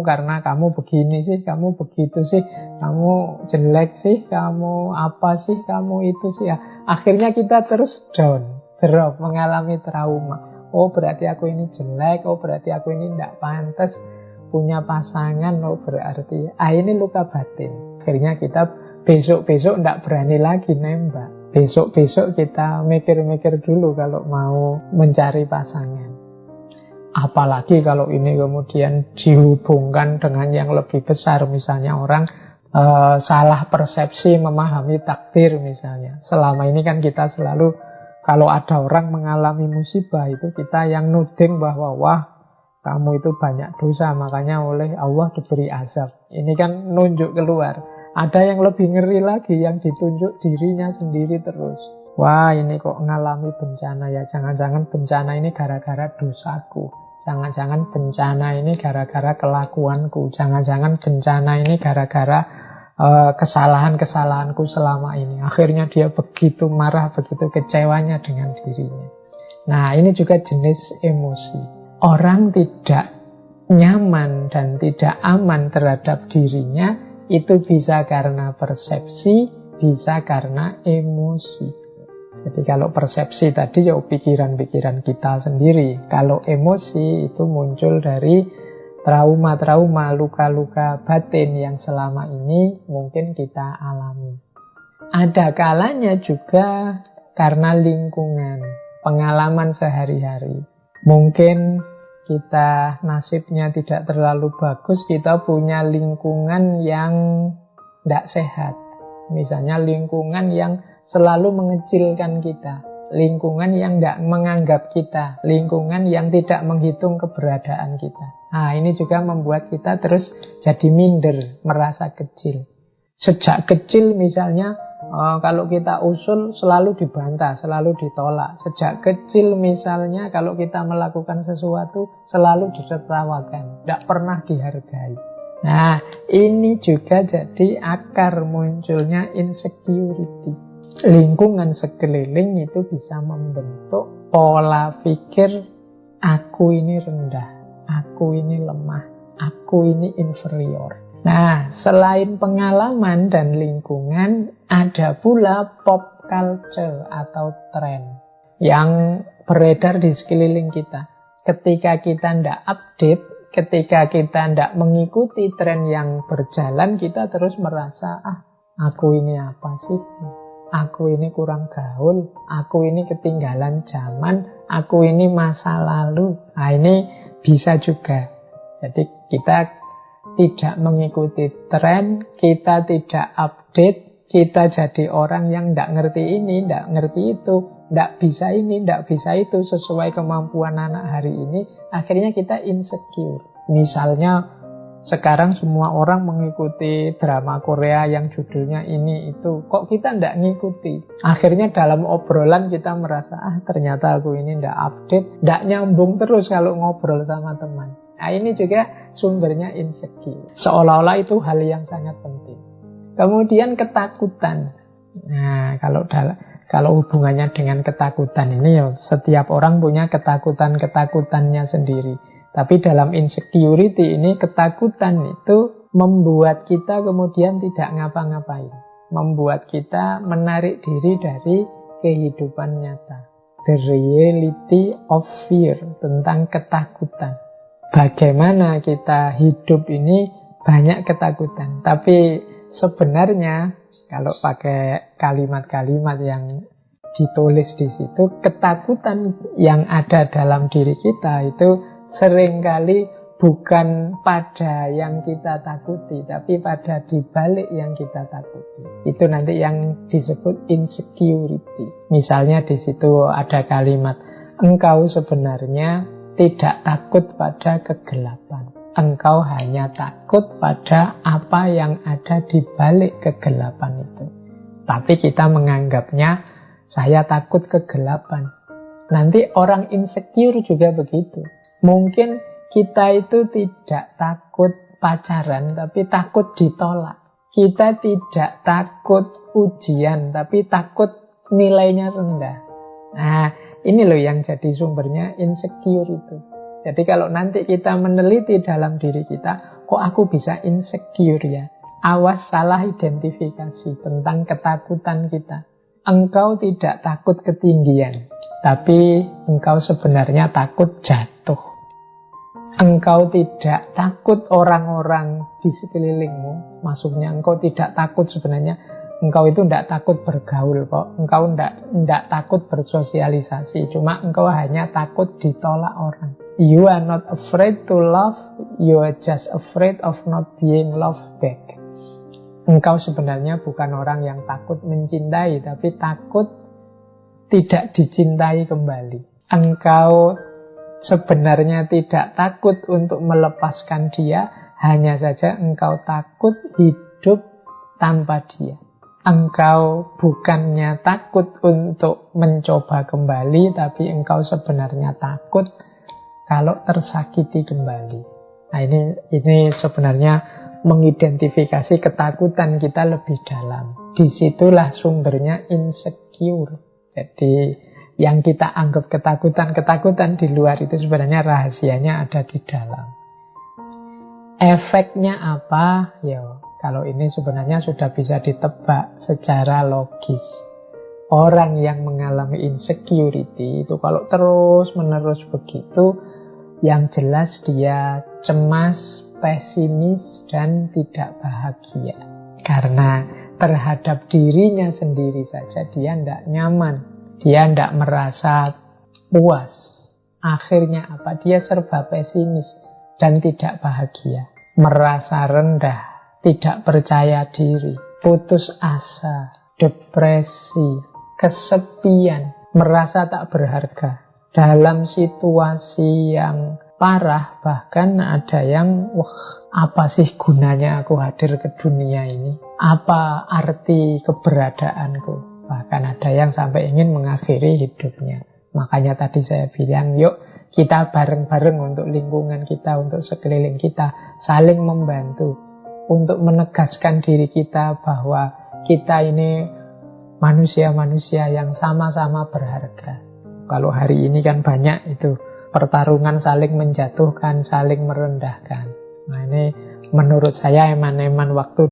karena kamu begini sih, kamu begitu sih, kamu jelek sih, kamu apa sih, kamu itu sih. Ya, akhirnya kita terus down, drop, mengalami trauma. Oh berarti aku ini jelek, oh berarti aku ini tidak pantas punya pasangan, oh berarti ini luka batin. Akhirnya kita besok-besok tidak berani lagi nembak. Besok-besok kita mikir-mikir dulu kalau mau mencari pasangan. Apalagi kalau ini kemudian dihubungkan dengan yang lebih besar. Misalnya orang salah persepsi memahami takdir misalnya. Selama ini kan kita selalu, kalau ada orang mengalami musibah itu kita yang nuding bahwa wah kamu itu banyak dosa, makanya oleh Allah diberi azab. Ini kan nunjuk keluar. Ada yang lebih ngeri lagi, yang ditunjuk dirinya sendiri terus. Wah ini kok ngalami bencana ya, jangan-jangan bencana ini gara-gara dosaku. Jangan-jangan bencana ini gara-gara kelakuanku. Jangan-jangan bencana ini gara-gara kesalahan-kesalahanku selama ini. Akhirnya dia begitu marah, begitu kecewanya dengan dirinya. Nah ini juga jenis emosi. Orang tidak nyaman dan tidak aman terhadap dirinya, itu bisa karena persepsi, bisa karena emosi. Jadi kalau persepsi tadi ya pikiran-pikiran kita sendiri. Kalau emosi itu muncul dari trauma-trauma, luka-luka batin yang selama ini mungkin kita alami. Ada kalanya juga karena lingkungan, pengalaman sehari-hari. Mungkin kita nasibnya tidak terlalu bagus, kita punya lingkungan yang tidak sehat. Misalnya lingkungan yang selalu mengecilkan kita, lingkungan yang tidak menganggap kita, lingkungan yang tidak menghitung keberadaan kita. Nah ini juga membuat kita terus jadi minder, merasa kecil. Sejak kecil misalnya kalau kita usul selalu dibantah, selalu ditolak. Sejak kecil misalnya kalau kita melakukan sesuatu selalu ditertawakan, tidak pernah dihargai. Nah ini juga jadi akar munculnya insecurity. Lingkungan sekeliling itu bisa membentuk pola pikir aku ini rendah, aku ini lemah, aku ini inferior. Nah, selain pengalaman dan lingkungan, ada pula pop culture atau tren yang beredar di sekeliling kita. Ketika kita tidak update, ketika kita tidak mengikuti tren yang berjalan, kita terus merasa, aku ini apa sih? Aku ini kurang gaul, aku ini ketinggalan zaman, aku ini masa lalu. Nah ini bisa juga. Jadi kita tidak mengikuti tren, kita tidak update, kita jadi orang yang tidak ngerti ini, tidak ngerti itu, tidak bisa ini, tidak bisa itu sesuai kemampuan anak hari ini. Akhirnya kita insecure. Misalnya sekarang semua orang mengikuti drama Korea yang judulnya ini itu. Kok kita tidak ngikuti? Akhirnya dalam obrolan kita merasa, ternyata aku ini tidak update, tidak nyambung terus kalau ngobrol sama teman. Nah ini juga sumbernya insecure. Seolah-olah itu hal yang sangat penting. Kemudian ketakutan. Nah kalau hubungannya dengan ketakutan ini ya setiap orang punya ketakutan-ketakutannya sendiri. Tapi dalam insecurity ini ketakutan itu membuat kita kemudian tidak ngapa-ngapain. Membuat kita menarik diri dari kehidupan nyata. The reality of fear, tentang ketakutan. Bagaimana kita hidup ini banyak ketakutan. Tapi sebenarnya kalau pakai kalimat-kalimat yang ditulis di situ, ketakutan yang ada dalam diri kita itu seringkali bukan pada yang kita takuti, tapi pada dibalik yang kita takuti. Itu nanti yang disebut insecurity. Misalnya di situ ada kalimat, engkau sebenarnya tidak takut pada kegelapan. Engkau hanya takut pada apa yang ada di balik kegelapan itu. Tapi kita menganggapnya, saya takut kegelapan. Nanti orang insecure juga begitu. Mungkin kita itu tidak takut pacaran, tapi takut ditolak. Kita tidak takut ujian, tapi takut nilainya rendah. Nah, ini loh yang jadi sumbernya insecure itu. Jadi kalau nanti kita meneliti dalam diri kita, kok aku bisa insecure ya? Awas salah identifikasi tentang ketakutan kita. Engkau tidak takut ketinggian, tapi engkau sebenarnya takut jatuh. Engkau tidak takut orang-orang di sekelilingmu. Maksudnya engkau tidak takut sebenarnya. Engkau itu tidak takut bergaul kok. Engkau tidak takut bersosialisasi. Cuma engkau hanya takut ditolak orang. You are not afraid to love. You are just afraid of not being loved back. Engkau sebenarnya bukan orang yang takut mencintai, tapi takut tidak dicintai kembali. Engkau sebenarnya tidak takut untuk melepaskan dia, hanya saja engkau takut hidup tanpa dia. Engkau bukannya takut untuk mencoba kembali, tapi engkau sebenarnya takut kalau tersakiti kembali. Nah ini sebenarnya mengidentifikasi ketakutan kita lebih dalam. Disitulah sumbernya insecure. Jadi yang kita anggap ketakutan di luar itu sebenarnya rahasianya ada di dalam. Efeknya apa? Ya, kalau ini sebenarnya sudah bisa ditebak secara logis. Orang yang mengalami insecurity itu kalau terus-menerus begitu, yang jelas dia cemas, pesimis, dan tidak bahagia. Karena terhadap dirinya sendiri saja dia tidak nyaman. Dia tidak merasa puas. Akhirnya apa? Dia serba pesimis dan tidak bahagia. Merasa rendah, tidak percaya diri, putus asa, depresi, kesepian, merasa tak berharga. Dalam situasi yang parah, bahkan ada yang, apa sih gunanya aku hadir ke dunia ini? Apa arti keberadaanku? Bahkan ada yang sampai ingin mengakhiri hidupnya. Makanya tadi saya bilang, yuk kita bareng-bareng untuk lingkungan kita, untuk sekeliling kita, saling membantu untuk menegaskan diri kita bahwa kita ini manusia-manusia yang sama-sama berharga. Kalau hari ini kan banyak itu pertarungan saling menjatuhkan, saling merendahkan. Nah ini menurut saya eman-eman waktu